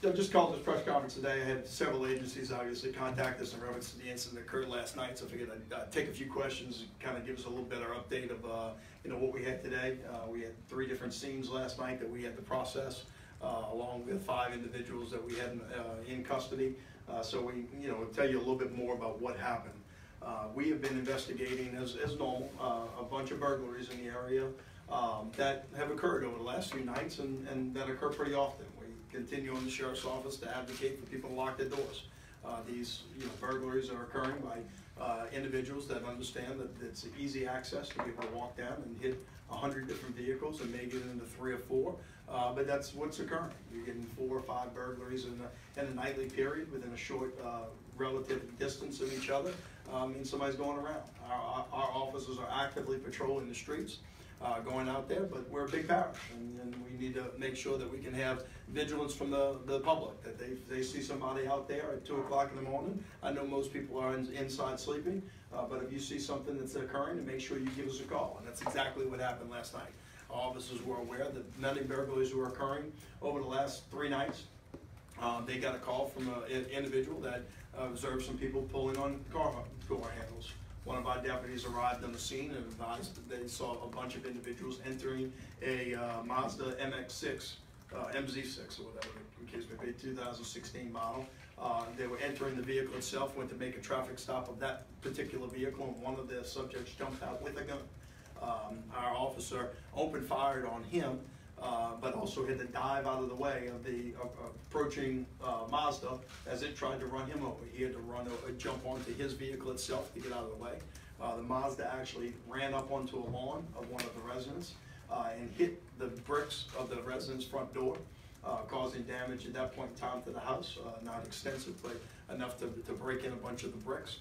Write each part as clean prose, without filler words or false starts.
I just called this press conference today. I had several agencies obviously contact us in reference to the incident that occurred last night, so I figured I'd take a few questions and kind of give us a little better update of what we had today. We had 3 different scenes last night that we had to process, along with 5 individuals that we had in custody. So we will tell you a little bit more about what happened. We have been investigating, as normal, a bunch of burglaries in the area that have occurred over the last few nights and that occur pretty often. We continue in the Sheriff's Office to advocate for people to lock their doors. These burglaries are occurring by individuals that understand that it's easy access to be able to walk down and hit 100 different vehicles and make it into 3 or 4. But that's what's occurring. You're getting 4 or 5 burglaries in a nightly period within a short relative distance of each other. Means somebody's going around. Our officers are actively patrolling the streets, going out there, but we're a big parish, and we need to make sure that we can have vigilance from the public, that they see somebody out there at 2 o'clock in the morning. I know most people are inside sleeping, but if you see something that's occurring, make sure you give us a call, and that's exactly what happened last night. Our officers were aware that many burglaries were occurring over the last 3 nights. They got a call from an individual that observed some people pulling on car door handles. One of our deputies arrived on the scene and advised that they saw a bunch of individuals entering a Mazda MX-6, MZ6 or whatever, in case we paid 2016 model. They were entering the vehicle itself, went to make a traffic stop of that particular vehicle, and one of the subjects jumped out with a gun. Our officer opened fire on him, but also had to dive out of the way of the approaching Mazda as it tried to run him over. He had to jump onto his vehicle itself to get out of the way. The Mazda actually ran up onto a lawn of one of the residents and hit the bricks of the resident's front door, causing damage at that point in time to the house. Not extensive, but enough to break in a bunch of the bricks.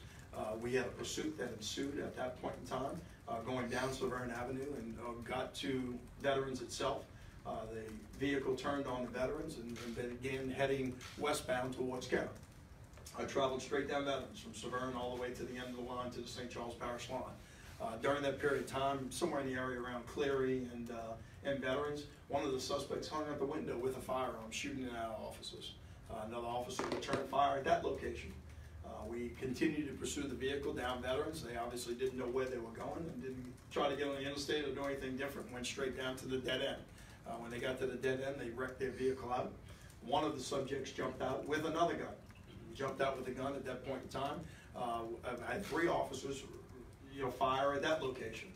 We had a pursuit that ensued at that point in time, going down Severn Avenue, and got to Veterans itself. The vehicle turned on the Veterans and began heading westbound towards Carroll. I traveled straight down Veterans from Severn all the way to the end of the line to the St. Charles Parish line. During that period of time, somewhere in the area around Cleary and Veterans, one of the suspects hung out the window with a firearm, shooting at our officers. Another officer returned fire at that location. We continued to pursue the vehicle down Veterans. They obviously didn't know where they were going and didn't try to get on the interstate or do anything different. Went straight down to the dead end. When they got to the dead end, they wrecked their vehicle out. One of the subjects jumped out with another gun. He jumped out with a gun at that point in time. I had 3 officers, fire at that location.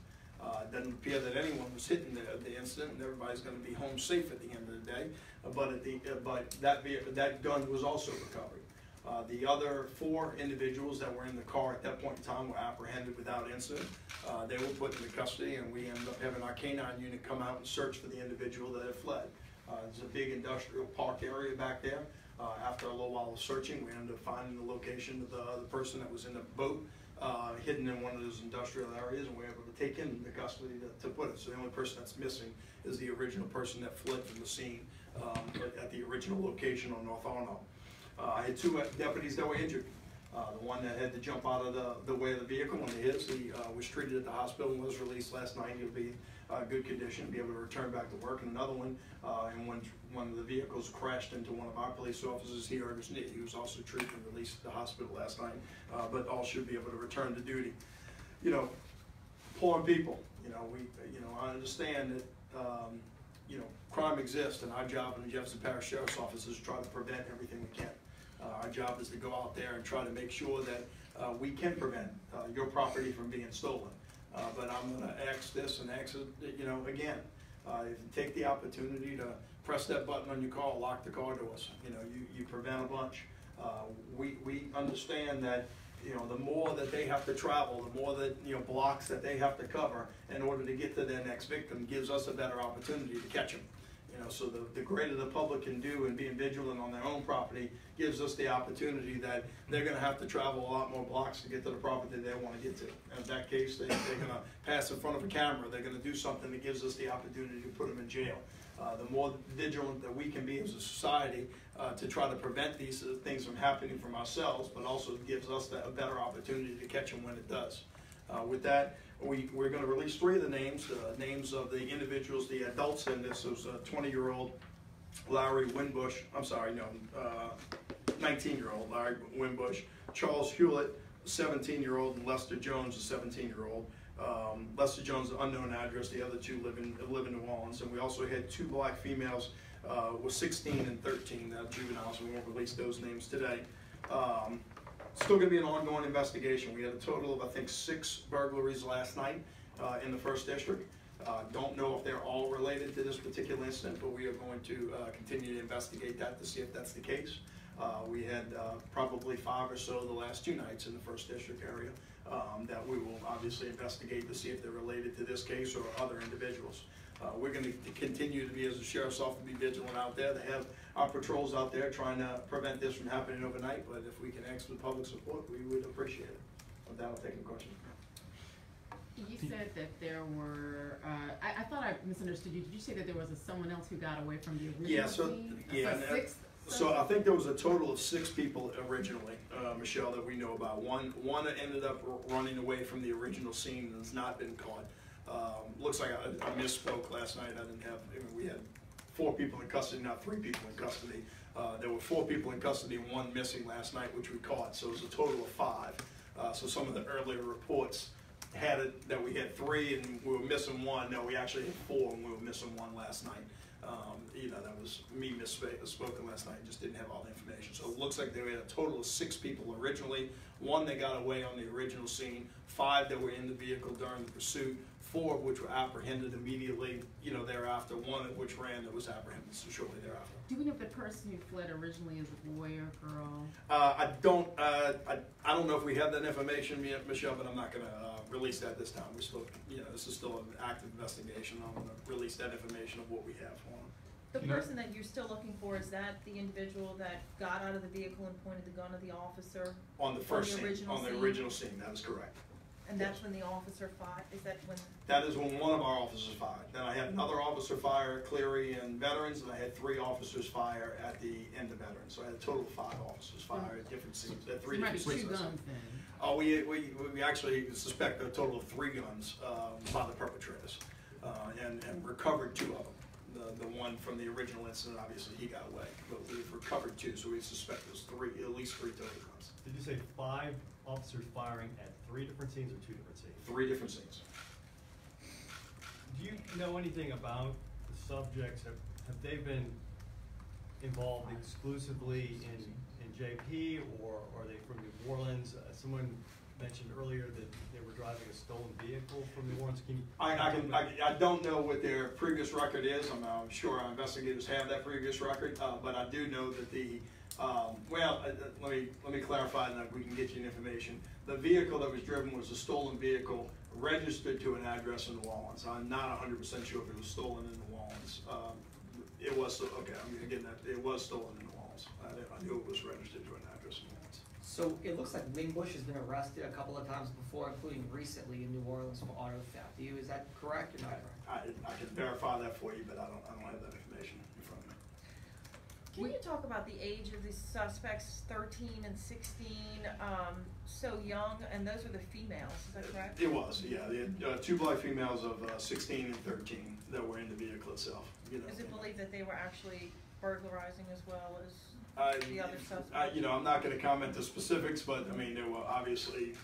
It doesn't appear that anyone was hit in the incident, and everybody's going to be home safe at the end of the day. But that gun was also recovered. The other 4 individuals that were in the car at that point in time were apprehended without incident. They were put into custody, and we ended up having our canine unit come out and search for the individual that had fled. There's a big industrial park area back there. After a little while of searching, we ended up finding the location of the person that was in the boat, hidden in one of those industrial areas, and we were able to take him into custody to put it. So the only person that's missing is the original person that fled from the scene at the original location on North Arnold. I had 2 deputies that were injured. The one that had to jump out of the way of the vehicle when it hit, he was treated at the hospital and was released last night. He'll be in good condition, be able to return back to work. And another one, and when one of the vehicles crashed into one of our police officers, he hurt his knee. He was also treated and released at the hospital last night, but all should be able to return to duty. Poor people. I understand that crime exists, and our job in the Jefferson Parish Sheriff's Office is to try to prevent everything we can. Our job is to go out there and try to make sure that we can prevent your property from being stolen. But I'm going to ask this and ask it, again, if you take the opportunity to press that button on your car, lock the car doors. You prevent a bunch. We understand that the more that they have to travel, the more that blocks that they have to cover in order to get to their next victim gives us a better opportunity to catch them. So the greater the public can do in being vigilant on their own property gives us the opportunity that they're going to have to travel a lot more blocks to get to the property they want to get to. And in that case, they're going to pass in front of a camera. They're going to do something that gives us the opportunity to put them in jail. The more vigilant that we can be as a society to try to prevent these things from happening from ourselves, but also gives us a better opportunity to catch them when it does. With that, we're going to release 3 of the names of the individuals, the adults in this. It was a 20-year-old Larry Winbush, I'm sorry, no, 19-year-old Larry Winbush, Charles Hewlett, 17-year-old, and Lester Jones, a 17-year-old. Lester Jones, unknown address. The other two live in New Orleans, and we also had 2 black females, with 16 and 13, juveniles. We won't release those names today. Still going to be an ongoing investigation. We had a total of, I think, 6 burglaries last night in the 1st District. Don't know if they're all related to this particular incident, but we are going to continue to investigate that to see if that's the case. We had probably 5 or so the last 2 nights in the 1st District area that we will obviously investigate to see if they're related to this case or other individuals. We're going to continue to be, as a sheriff's office, be vigilant out there. They have our patrols out there trying to prevent this from happening overnight, but if we can ask for public support, we would appreciate it. With that, I'll take a question. You said that there were, I thought I misunderstood you. Did you say that there was someone else who got away from the original scene? So I think there was a total of 6 people originally, Michelle, that we know about. One ended up running away from the original scene and has not been caught. Looks like I misspoke last night. We had 4 people in custody, not 3 people in custody. There were 4 people in custody and 1 missing last night, which we caught. So it was a total of 5. So some of the earlier reports had it that we had 3 and we were missing 1. No, we actually had 4 and we were missing 1 last night. That was me misspoken last night. Just didn't have all the information. So it looks like they had a total of 6 people originally. 1 that got away on the original scene. 5 that were in the vehicle during the pursuit. 4 of which were apprehended immediately, thereafter. 1 of which ran that was apprehended shortly thereafter. Do we know if the person who fled originally is a boy or girl? I don't know if we have that information yet, Michelle, but I'm not going to release that this time. We're still, this is still an active investigation. I'm going to release that information of what we have on them. The person that you're still looking for, is that the individual that got out of the vehicle and pointed the gun at the officer? On the first scene, on the original scene, that is correct. And that's when the officer fired? Is that when? That is when one of our officers fired. Then I had another officer fire at Cleary and Veterans, and I had 3 officers fire at the end of Veterans. So I had a total of 5 officers fire at different scenes, at 3 different scenes. 2 guns then. Oh, we actually suspect a total of 3 guns by the perpetrators, and recovered 2 of them. The one from the original incident, obviously he got away, but we've recovered 2, so we suspect there's at least 3 total guns. Did you say 5 officers firing at 3 different scenes or 2 different scenes? 3 different scenes. Do you know anything about the subjects? Have they been involved exclusively in JP, or are they from New Orleans? Someone mentioned earlier that they were driving a stolen vehicle from New Orleans. Can you? I don't know what their previous record is. I'm sure our investigators have that previous record, but I do know that the let me clarify, and then we can get you information. The vehicle that was driven was a stolen vehicle registered to an address in New Orleans. I'm not 100% sure if it was stolen in New Orleans. It was okay. I'm getting that. It was stolen in New Orleans. I knew it was registered to an address in New Orleans. So it looks like Winbush has been arrested a couple of times before, including recently in New Orleans for auto theft. Is that correct or not? I can verify that for you, but I don't have that information in front of me. Can you talk about the age of the suspects, 13 and 16, so young, and those are the females, is that correct? It was, yeah. The 2 black females of 16 and 13 that were in the vehicle itself. Is it believed that they were actually burglarizing as well as the other suspects? I'm not going to comment the specifics, but I mean, they were obviously,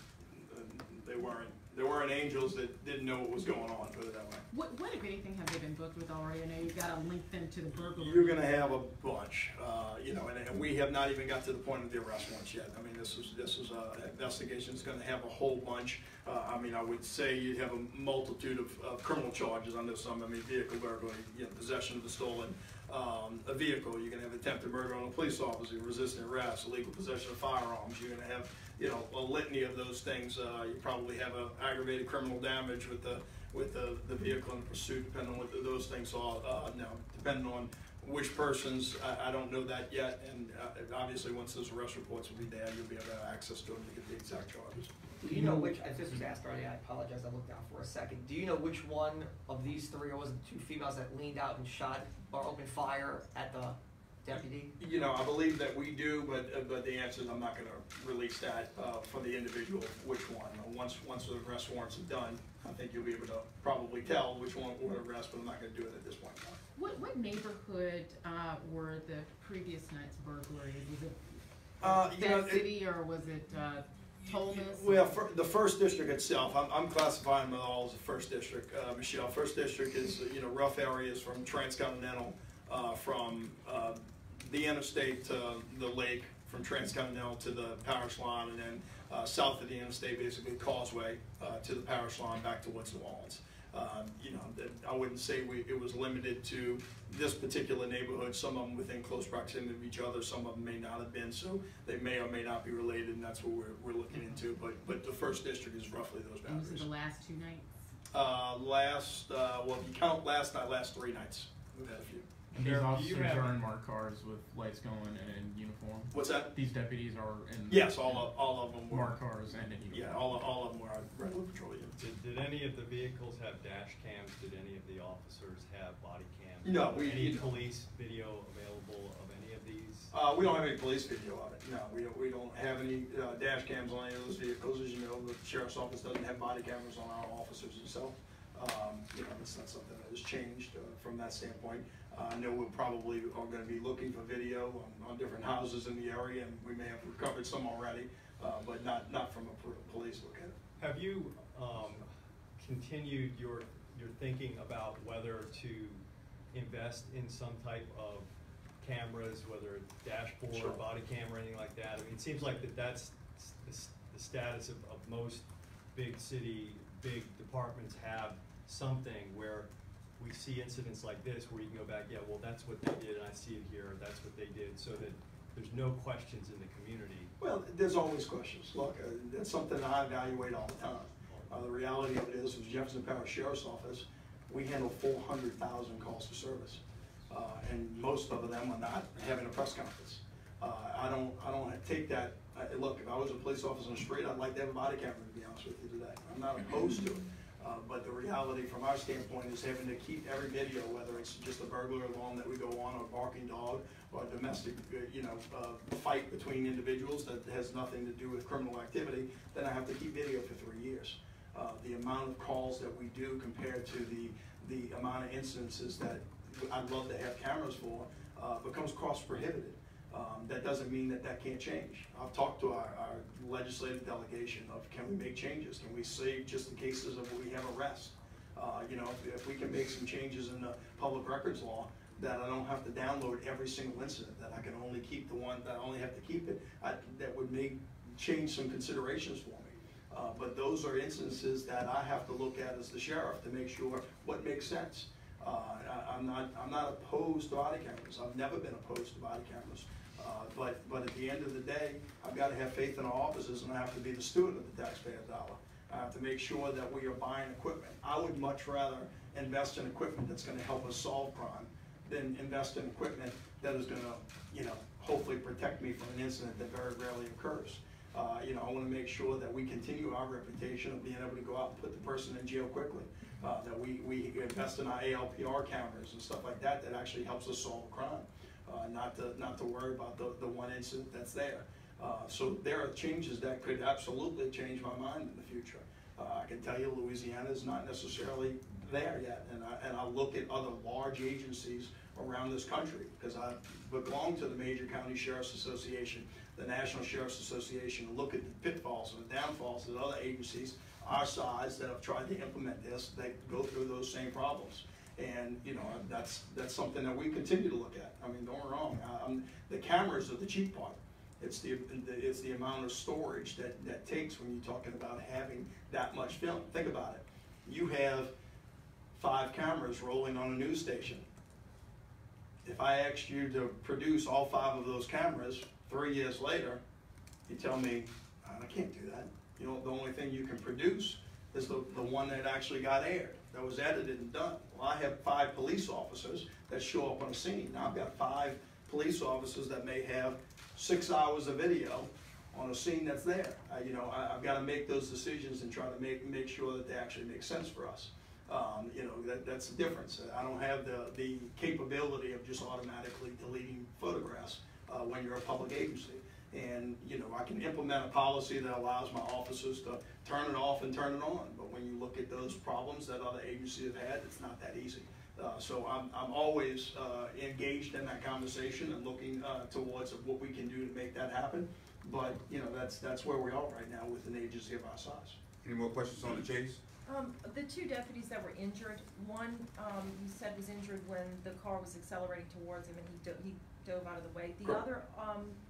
they weren't angels that didn't know what was going on, put it that way. What if anything, have they been booked with already? I know you've got to link them to the burglary. You're going to have a bunch, and we have not even got to the point of the arrest warrants yet. I mean, this is an investigation that's going to have a whole bunch. I would say you'd have a multitude of criminal charges under some. I mean, vehicle burglary, possession of a stolen a vehicle. You're going to have attempted murder on a police officer, resisting arrest, illegal possession of firearms. You're going to have a litany of those things. You probably have an aggravated criminal damage with the vehicle in pursuit, depending on what those things are. Now, depending on which persons, I don't know that yet, and obviously once those arrest reports will be there, you'll be able to have access to them to get the exact charges. Do you know which, if this was asked earlier, I apologize, I looked down for a second. Do you know which one of these 3, or was it 2 females that leaned out and shot or opened fire at the deputy? I believe that we do, but the answer is I'm not going to release that for the individual, which one. Once the arrest warrants are done, I think you'll be able to probably tell which one would arrest, but I'm not gonna do it at this point in time. What neighborhood were the previous night's burglaries? Was it You know, that city or was it Tolmas? Well, for the first district itself, I'm classifying them all as the first district, Michelle. First district is, you know, rough areas from transcontinental, from the interstate to the lake, from transcontinental to the parish line, and then south of the interstate, basically Causeway to the parish line back to Woods, New Orleans. You know, I wouldn't say it was limited to this particular neighborhood. Some of them within close proximity of each other. Some of them may not have been, so they may or may not be related, and that's what we're looking into. But the first district is roughly those And boundaries. this is the last 2 nights? Well, if you count last night, last 3 nights, we've had a few. And these Sheriff, do you officers have- are in marked cars with lights going and in uniform. What's that? These deputies are in Yes, all of them were. marked cars and in uniform. Yeah, all of them were regular patrol units. Did any of the vehicles have dash cams? Did any of the officers have body cams? No, we- Any you know. police video available of any of these? We don't have any police video of it. No, we don't have any dash cams on any of those vehicles. As you know, the sheriff's office doesn't have body cameras on our officers itself. You know, it's not something that has changed from that standpoint. I know we probably are going to be looking for video on different houses in the area, and we may have recovered some already, but not from a police look at it. Have you continued your thinking about whether to invest in some type of cameras, whether it's dashboard, Sure. body camera, anything like that? I mean, it seems like that's the status of most big departments have something where we see incidents like this where you can go back, yeah, well, that's what they did, and I see it here, that's what they did, so that there's no questions in the community. Well, there's always questions. Look, that's something I evaluate all the time. The reality of it is, with Jefferson Parish Sheriff's Office, we handle 400,000 calls for service, and most of them are not having a press conference. I don't take that. Look, if I was a police officer on the street, I'd like to have a body camera, to be honest with you today. I'm not opposed to it. But the reality from our standpoint is having to keep every video, whether it's just a burglar alarm that we go on, or a barking dog, or a domestic, fight between individuals that has nothing to do with criminal activity, then I have to keep video for 3 years. The amount of calls that we do compared to the amount of incidences that I'd love to have cameras for becomes cost prohibitive. That doesn't mean that can't change. I've talked to our legislative delegation of, can we make changes? Can we save just the cases of where we have arrests? If we can make some changes in the public records law, that I don't have to download every single incident, that I can only keep the one, that I only have to keep it, that would change some considerations for me. But those are instances that I have to look at as the sheriff to make sure what makes sense. I'm not opposed to body cameras. I've never been opposed to body cameras. But at the end of the day, I've got to have faith in our officers, and I have to be the steward of the taxpayer's dollar. I have to make sure that we are buying equipment. I would much rather invest in equipment that's going to help us solve crime than invest in equipment that is going to, hopefully protect me from an incident that very rarely occurs. I want to make sure that we continue our reputation of being able to go out and put the person in jail quickly. That we invest in our ALPR cameras and stuff like that actually helps us solve a crime. Not to worry about the one incident that's there. So there are changes that could absolutely change my mind in the future. I can tell you Louisiana is not necessarily there yet, and I look at other large agencies around this country, because I belong to the Major County Sheriff's Association, the National Sheriff's Association, and look at the pitfalls and the downfalls of other agencies our size that have tried to implement this, that go through those same problems. And that's something that we continue to look at. I mean, don't get me wrong. The cameras are the cheap part. It's the amount of storage that takes when you're talking about having that much film. Think about it. You have 5 cameras rolling on a news station. If I asked you to produce all 5 of those cameras 3 years later, you tell me, I can't do that. The only thing you can produce is the one that actually got aired, that was edited and done. Well, I have 5 police officers that show up on a scene. Now I've got 5 police officers that may have 6 hours of video on a scene that's there. I've got to make those decisions and try to make sure that they actually make sense for us. That's the difference. I don't have the capability of just automatically deleting photographs when you're a public agency. And, you know, I can implement a policy that allows my officers to turn it off and turn it on. But when you look at those problems that other agencies have had, it's not that easy. So I'm always engaged in that conversation and looking towards what we can do to make that happen. But, you know, that's where we are right now with an agency of our size. Any more questions on the chase? The two deputies that were injured, one, you said was injured when the car was accelerating towards him and he dove out of the way. The Correct. other,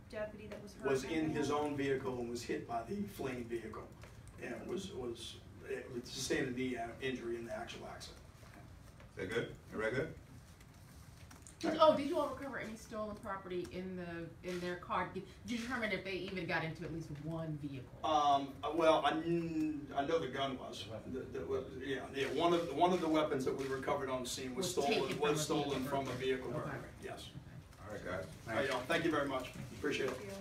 deputy that was hurt? Was in his own vehicle and was hit by the fleeing vehicle. And sustained a knee injury in the actual accident. Is that good? Everybody good? Did you all recover any stolen property in their car? Did you determine if they even got into at least one vehicle? Well, I know the gun was. One of the weapons that we recovered on the scene was stolen from a vehicle. Okay. Yes. All right, guys. All right, y'all. Thank you very much. Appreciate it. Thank you.